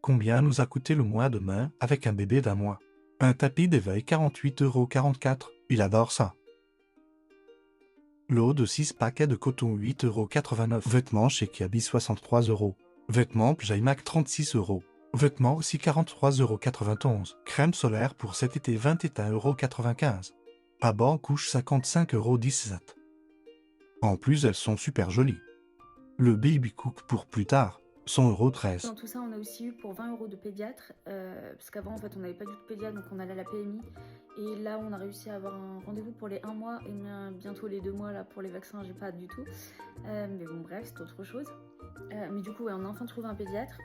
Combien nous a coûté le mois de mai avec un bébé d'1 mois? Un tapis d'éveil 48,44 €. Il adore ça. Lot de 6 paquets de coton 8,89 €. Vêtements chez Kiabi 63 €. Vêtements Pjaimac 36 €. Vêtements aussi 43,91 €. Crème solaire pour cet été 21,95 €. Paban couche 55,17 €. En plus, elles sont super jolies. Le baby cook pour plus tard, 100,13 Dans €. tout ça, on a aussi eu pour 20 € de pédiatre, parce qu'avant, en fait, on n'avait pas du tout de pédiatre, donc on allait à la PMI. Et là, on a réussi à avoir un rendez-vous pour les 1 mois et bientôt les 2 mois là pour les vaccins, j'ai pas du tout. Mais bon, bref, c'est autre chose. Mais du coup, ouais, on a enfin trouvé un pédiatre,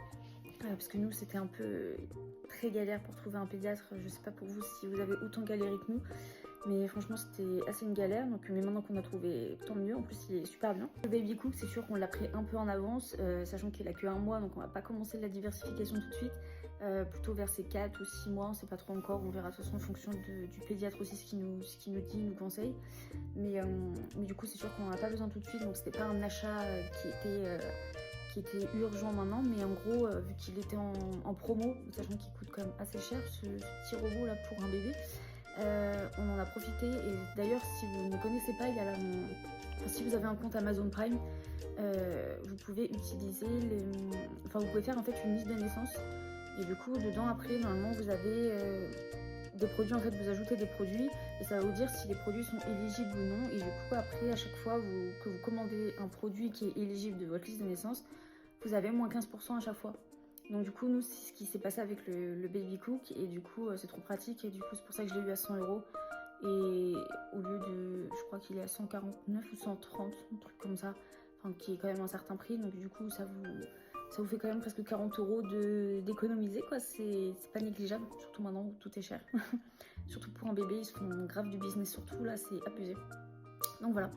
parce que nous, c'était un peu très galère pour trouver un pédiatre. Je sais pas pour vous si vous avez autant galéré que nous, mais franchement c'était assez une galère. Donc, mais maintenant qu'on a trouvé, tant mieux. En plus, il est super bien. Le baby cook, c'est sûr qu'on l'a pris un peu en avance, sachant qu'il a que 1 mois, donc on va pas commencer la diversification tout de suite. Plutôt vers ses 4 ou 6 mois, on sait pas trop encore, on verra de toute façon en fonction du pédiatre aussi ce qu'il nous dit, nous conseille. Mais du coup, c'est sûr qu'on en a pas besoin tout de suite, donc c'était pas un achat qui était urgent maintenant, mais en gros, vu qu'il était en promo, sachant qu'il coûte quand même assez cher ce petit robot là pour un bébé, on en a profité. Et d'ailleurs, si vous ne connaissez pas, il y a si vous avez un compte Amazon Prime, vous pouvez utiliser vous pouvez faire en fait une liste de naissance, et du coup dedans après normalement vous avez des produits. En fait, vous ajoutez des produits et ça va vous dire si les produits sont éligibles ou non. Et du coup après, à chaque fois que vous commandez un produit qui est éligible de votre liste de naissance, vous avez moins 15% à chaque fois. Donc du coup, nous, c'est ce qui s'est passé avec le baby cook, et du coup c'est trop pratique, et du coup c'est pour ça que je l'ai eu à 100 €. Et au lieu de, je crois qu'il est à 149 ou 130, un truc comme ça, enfin qui est quand même un certain prix. Donc du coup ça vous fait quand même presque 40 € d'économiser, quoi. C'est pas négligeable, surtout maintenant où tout est cher. Surtout pour un bébé, ils se font grave du business, surtout là, c'est abusé. Donc voilà.